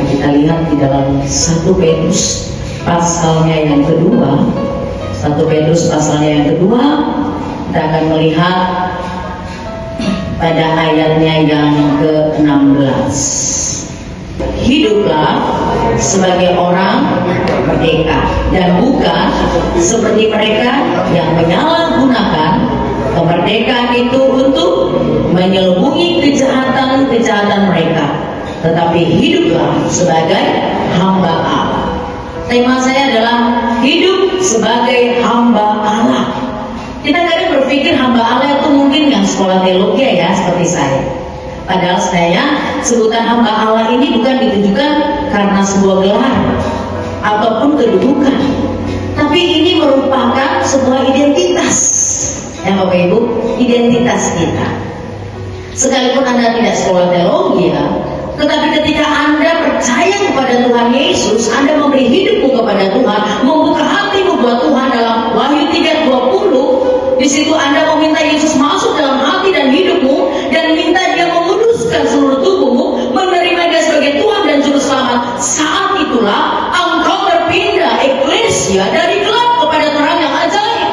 kita lihat di dalam 1 Petrus pasalnya yang kedua. 1 Petrus pasalnya yang kedua, kita akan melihat pada ayatnya yang ke-16. Hiduplah sebagai orang merdeka dan bukan seperti mereka yang menyalahgunakan kemerdekaan itu untuk menyelubungi kejahatan-kejahatan mereka, tetapi hiduplah sebagai hamba Allah. Tema saya adalah hidup sebagai hamba Allah. Kita kadang berpikir hamba Allah itu mungkin yang sekolah teologi ya, seperti saya. Padahal sebenarnya sebutan hamba Allah ini bukan ditujukan karena sebuah gelar ataupun kedudukan, tapi ini merupakan sebuah identitas. Ya Bapak Ibu, identitas kita. Sekalipun Anda tidak sekolah teologi ya, tetapi ketika Anda percaya kepada Tuhan Yesus, Anda memberi hidupmu kepada Tuhan, membuka hatimu buat Tuhan dalam Wahyu 3:20, di situ Anda meminta Yesus masuk dalam hati dan hidupmu dan minta Dia menguduskan seluruh tubuhmu, menerima Dia sebagai Tuhan dan Juru Selamat. Saat itulah engkau berpindah eklesia dari gelap kepada terang yang ajaib,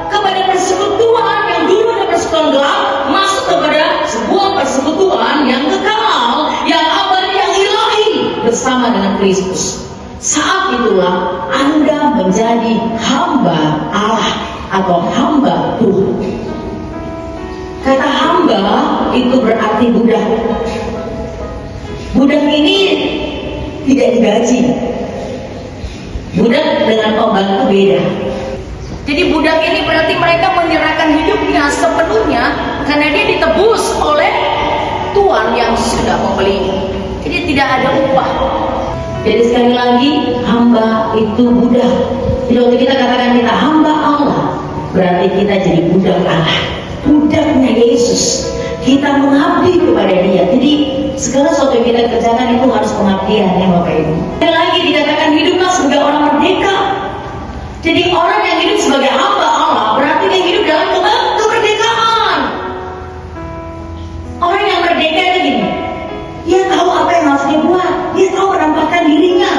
kepada persekutuan yang dulu ada persekutuan gelap, masuk kepada sebuah persekutuan yang kekal, yang abadi, yang ilahi bersama dengan Kristus. Saat itulah Anda menjadi hamba Allah atau hamba Tuhan. Kata hamba itu berarti budak. Budak ini tidak digaji. Budak dengan pembantu beda. Jadi budak ini berarti mereka menyerahkan hidupnya sepenuhnya karena dia ditebus oleh Tuhan yang sudah membeli. Jadi tidak ada upah. Jadi sekali lagi, hamba itu budak. Jadi waktu kita katakan kita hamba Allah, berarti kita jadi budak Allah, budaknya Yesus. Kita mengabdi kepada Dia. Jadi segala sesuatu yang kita kerjakan itu harus pengabdian ya Bapak Ibu. Sekali lagi dikatakan hiduplah sebagai orang merdeka. Jadi orang yang hidup sebagai hamba Allah berarti dia hidup dalam kemerdekaan. Orang yang merdeka itu gini, dia tahu apa yang harus dia buat, dia tahu menampakkan dirinya.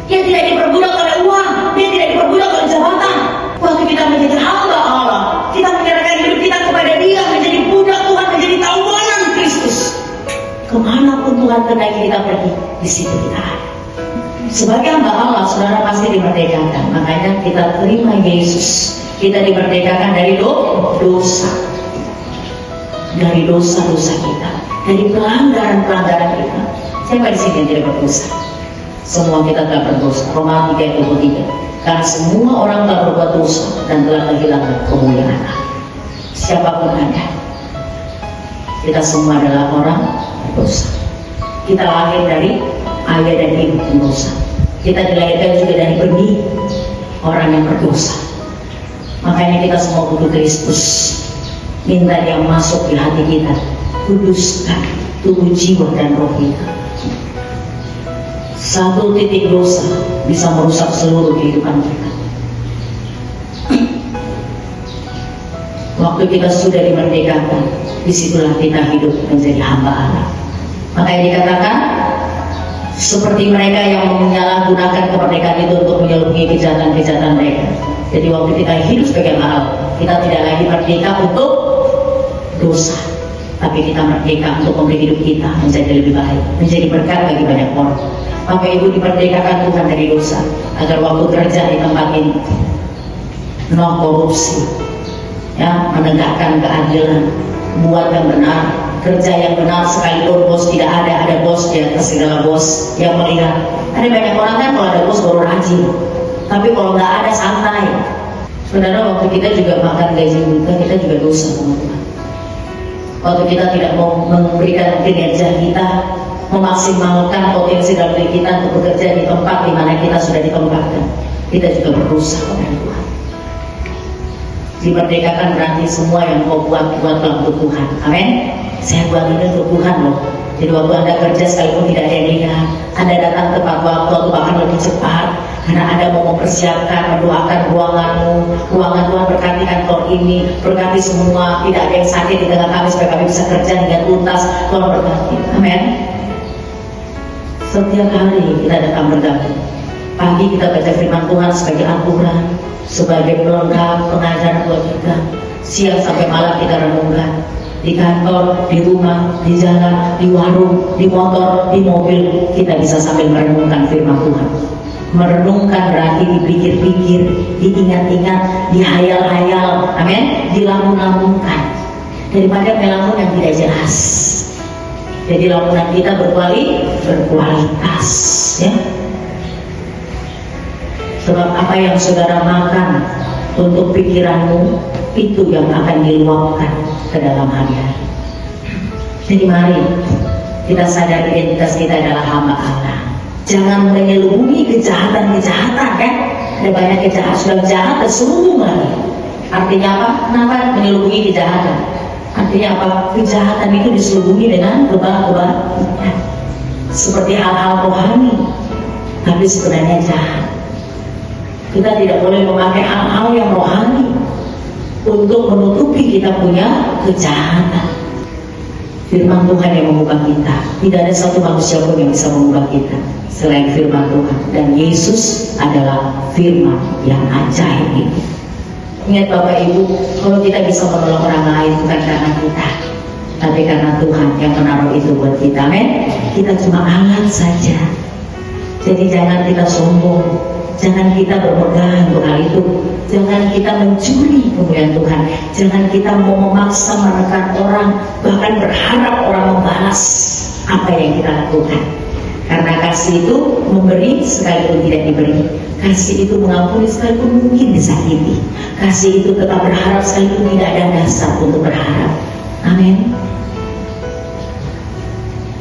Dia tidak diperbudak oleh uang, dia tidak diperbudak oleh jabatan. Waktu kita menjadi hamba Allah, kita menyerahkan hidup kita kepada Dia, menjadi budak Tuhan, menjadi tawanan Kristus. Kemanapun Tuhan kehendaki kita pergi, di situ kita ada. Sebagai hamba Allah, saudara pasti dimerdekakan. Makanya kita terima Yesus. Kita dimerdekakan dari dosa, dari dosa-dosa kita, dari pelanggaran-pelanggaran kita. Siapa di sini yang tidak berdosa? Semua kita telah berdosa. Roma 3:23. Karena semua orang telah berbuat dosa dan telah kehilangan kemuliaan Allah. Siapapun Anda, kita semua adalah orang berdosa. Kita lahir dari ayah dan ibu pendosa. Kita dilahirkan juga dari benih orang yang berdosa. Makanya kita semua butuh Kristus. Minta Dia masuk di hati kita, kuduskan tubuh, jiwa dan roh kita. Satu titik dosa bisa merusak seluruh kehidupan kita. Waktu kita sudah dimerdekakan, disitulah kita hidup menjadi hamba Allah. Makanya dikatakan seperti mereka yang menyalahgunakan kemerdekaan itu untuk menyelubungi kejahatan-kejahatan mereka. Jadi waktu kita hidup sebagai Allah, kita tidak lagi merdeka untuk dosa, tapi kita merdeka untuk memberi hidup kita menjadi lebih baik, menjadi berkat bagi banyak orang. Bapak Ibu dimerdekakan Tuhan dari dosa, agar waktu kerja di tempat ini no korupsi, ya, menegakkan keadilan, buat yang benar, kerja yang benar. Sekalipun bos tidak ada bos di atas segala bos yang melihat. Ada banyak orang kan kalau ada bos baru rajin, tapi kalau nggak ada santai. Saudara, waktu kita juga makan gaji buta, kita juga dosa sama Tuhan. Waktu kita tidak mau memberikan kinerja kita, memaksimalkan potensi dalam diri kita untuk bekerja di tempat di mana kita sudah ditempatkan, kita juga berdosa kepada Tuhan. Dimerdekakan berarti semua yang kau buatlah untuk Tuhan. Amin. Saya buat ini untuk Tuhan loh. Jadi waktu Anda kerja sekalipun tidak ada yang lihat, Anda datang tepat waktu atau bahkan lebih cepat, karena Anda mau mempersiapkan, mendoakan ruanganmu. Ruangan Tuhan berkati kantor ini, berkati semua, tidak ada yang sakit di tengah kami supaya kami bisa kerja dengan tuntas. Tuhan berkati. Amin. Setiap hari kita datang bergabung. Pagi kita baca firman Tuhan sebagai anugerah, sebagai pelengkap pengajaran buat kita. Siang sampai malam kita renungkan. Di kantor, di rumah, di jalan, di warung, di motor, di mobil, kita bisa sambil merenungkan firman Tuhan. Merenungkan berarti dipikir-pikir, diingat-ingat, dihayal-hayal, amin, dilamun-lamunkan, daripada melamun yang tidak jelas. Jadi lamunan kita berkualitas, ya. Sebab apa yang saudara makan untuk pikiranmu, itu yang akan diluapkan ke dalam hati. Jadi mari kita sadar identitas kita adalah hamba Allah. Jangan menyelubungi kejahatan-kejahatan, kan? Ada banyak kejahatan, sudah jahat terselubung lagi. Artinya apa? Kenapa menyelubungi kejahatan? Artinya apa? Kejahatan itu diselubungi dengan kebaikan. Seperti hal-hal rohani, tapi sebenarnya jahat. Kita tidak boleh memakai hal-hal yang rohani untuk menutupi kita punya kejahatan. Firman Tuhan yang mengubah kita. Tidak ada satu manusia pun yang bisa mengubah kita selain firman Tuhan. Dan Yesus adalah firman yang ajaib itu. Ingat Bapak Ibu, kalau kita bisa menolong orang lain bukan karena kita, tapi karena Tuhan yang menaruh itu buat kita, amin. Kita cuma alat saja. Jadi jangan kita sombong, jangan kita bermegah untuk hal itu, jangan kita mencuri kemuliaan Tuhan, jangan kita mau memaksa menekan orang, bahkan berharap orang membalas apa yang kita lakukan. Karena kasih itu memberi sekalipun tidak diberi, kasih itu mengampuni sekalipun mungkin disakiti, kasih itu tetap berharap sekalipun tidak ada dasar untuk berharap. Amin.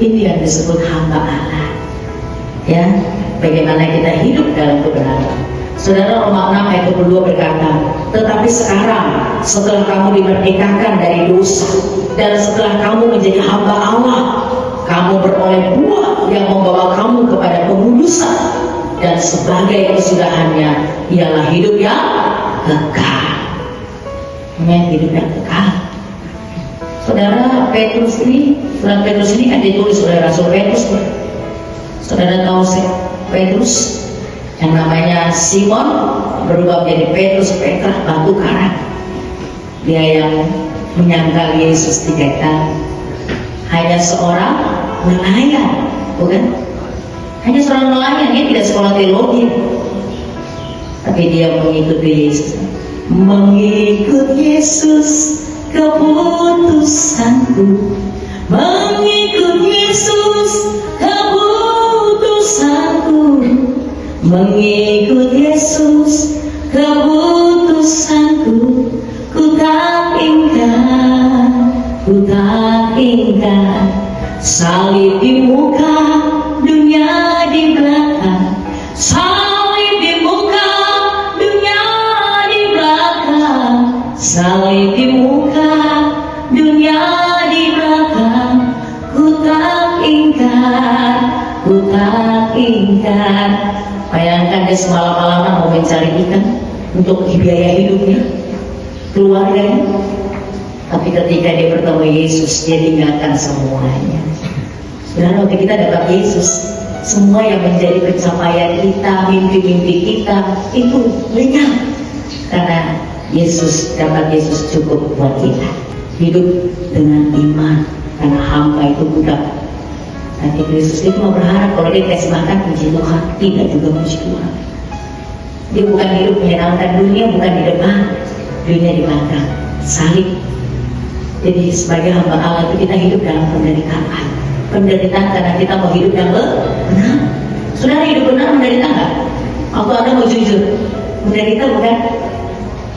Ini yang disebut hamba Allah, ya. Bagaimana kita hidup dalam kebenaran. Saudara, Roma 6 ayat 22 berkata, tetapi sekarang setelah kamu dimerdekakan dari dosa dan setelah kamu menjadi hamba Allah, kamu beroleh buah yang membawa kamu kepada pengudusan, dan sebagai kesudahannya ialah hidup yang kekal. Hidup yang kekal. Saudara, Petrus ini, surat Petrus ini kan ditulis oleh Rasul Petrus. Saudara tahu Petrus yang namanya Simon berubah menjadi Petrus, Petra, batu karang. Dia yang menyangkal Yesus 3 kali. Hanya seorang nelayan, bukan? Hanya seorang nelayan, dia tidak sekolah teologi, tapi dia mengikuti Yesus. Mengikut Yesus keputusanku, mengikut Yesus keputusanku, mengikut Yesus keputusanku, ku tak ingkar, ku tak ingkar. Salib di muka, dunia di belakang. Salib di muka, dunia di belakang. Salib di muka, dunia di belakang. Ku tak ingkar, ku tak ingkar. Bayangkan dia semalam-malaman mau mencari ikan untuk biaya hidupnya, keluarganya. Tapi ketika dia bertemu Yesus, dia tinggalkan semuanya. Dan waktu kita dapat Yesus, semua yang menjadi pencapaian kita, mimpi-mimpi kita, itu lenyap. Karena Yesus, dapat Yesus cukup buat kita. Hidup dengan iman, karena hamba itu budak. Nanti Yesus itu mau berharap kalau dia kasih makan puji Tuhan, tidak juga puji Tuhan. Dia bukan hidup menyenangkan dunia, bukan di depan, dunia di belakang. Salib. Jadi sebagai hamba Allah itu kita hidup dalam penderitaan. Penderitaan karena kita mau hidup yang benar. Saudara, hidup benar menderita nggak? Waktu Anda mau jujur, menderita bukan?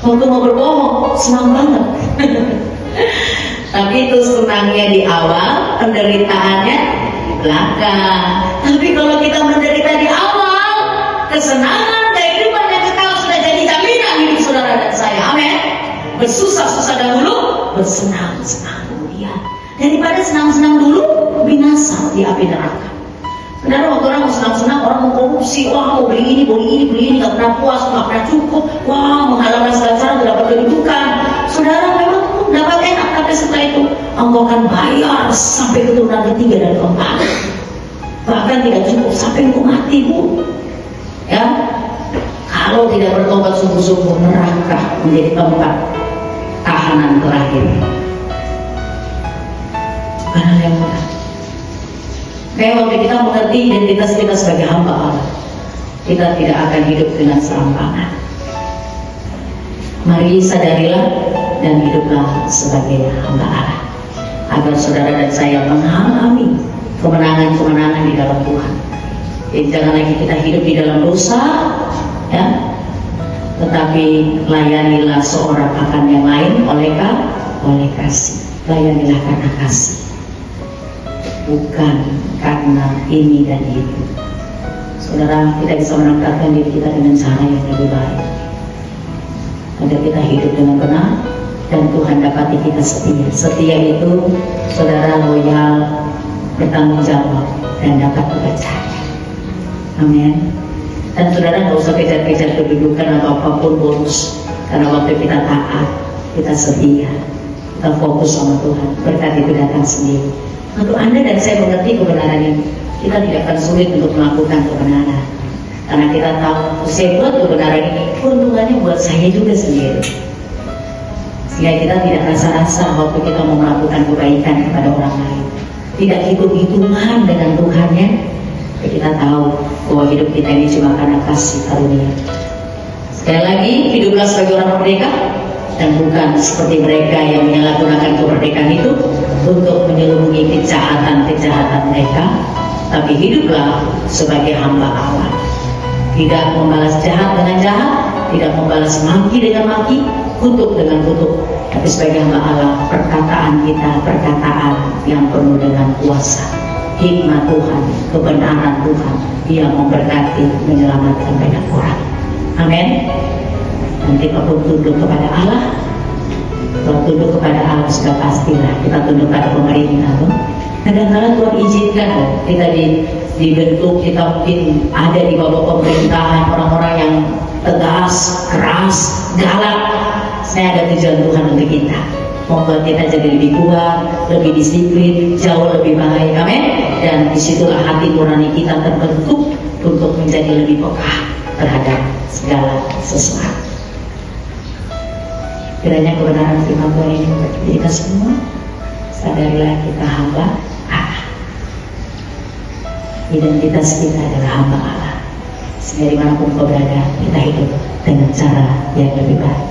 Waktu mau berbohong, senang banget. Tapi itu senangnya di awal, penderitaannya di belakang. Tapi kalau kita menderita di awal, kesenangan kehidupan yang kekal sudah jadi jaminan hidup saudara dan saya. Amin. Bersusah-susah dahulu, bersenang-senang kemudian. Daripada senang-senang dulu, binasa di api neraka. Saudara, waktu orang mau senang-senang, orang mau korupsi, wah mau beli ini, gak pernah puas, gak pernah cukup, wah menghalalkan segala cara untuk dapat kedudukan. Saudara, memang dapat enak, tapi setelah itu engkau akan bayar sampai keturunan ketiga dan keempat. Bahkan tidak cukup sampai engkau mati, Bu. Ya, kalau tidak bertobat sungguh-sungguh, neraka menjadi tempat tahanan terakhir. Bukan hal yang mudah. Kayak waktu kita mengerti identitas kita sebagai hamba Allah, kita tidak akan hidup dengan serampangan. Mari sadarilah dan hiduplah sebagai hamba Allah, agar saudara dan saya mengalami kemenangan-kemenangan di dalam Tuhan. Jadi jangan lagi kita hidup di dalam dosa, ya, tetapi layanilah seorang akan yang lain oleh kasih. Layanilah karena kasih, bukan karena ini dan itu. Saudara, kita bisa menempatkan diri kita dengan cara yang lebih baik, agar kita hidup dengan benar dan Tuhan dapati kita setia. Setia itu, saudara, loyal, bertanggung jawab, dan dapat dipercaya. Amin. Dan saudara nggak usah kejar-kejar kedudukan atau apapun bonus, karena waktu kita taat, kita setia, kita fokus sama Tuhan, berkat itu datang sendiri. Untuk Anda dan saya mengerti kebenaran ini, kita tidak akan sulit untuk melakukan kebenaran, karena kita tahu saya buat kebenaran ini, keuntungannya buat saya juga sendiri. Sehingga kita tidak rasa-rasa waktu kita mau melakukan kebaikan kepada orang lain, tidak hitung-hitungan dengan Tuhannya. Kita tahu bahwa hidup kita ini cuma karena kasih karunia. Sekali lagi, hiduplah sebagai orang merdeka, dan bukan seperti mereka yang menyalahgunakan kemerdekaan itu untuk menyelubungi kejahatan-kejahatan mereka, tapi hiduplah sebagai hamba Allah. Tidak membalas jahat dengan jahat, tidak membalas maki dengan maki, kutuk dengan kutuk, tapi sebagai hamba Allah, perkataan kita perkataan yang penuh dengan kuasa, hikmat Tuhan, kebenaran Tuhan yang memberkati, menyelamatkan banyak orang. Amin. Dan kita pun tunduk kepada Allah. Kalau tunduk kepada Allah sudah pastilah kita tunduk pada pemerintah. Kadang-kadang Tuhan izinkan kita dibentuk, kita mungkin ada di bawah pemerintahan orang-orang yang tegas, keras, galak. Saya ada tujuan Tuhan untuk kita, membuat kita jadi lebih kuat, lebih disiplin, jauh lebih baik. Amin. Dan disitulah hati nurani kita terbentuk untuk menjadi lebih peka terhadap segala sesuatu. Kiranya kebenaran firman Tuhan ini memberkati kita semua. Sadarilah kita hamba Allah. Identitas kita adalah hamba Allah. Sehingga dimanapun kau berada, kita hidup dengan cara yang lebih baik.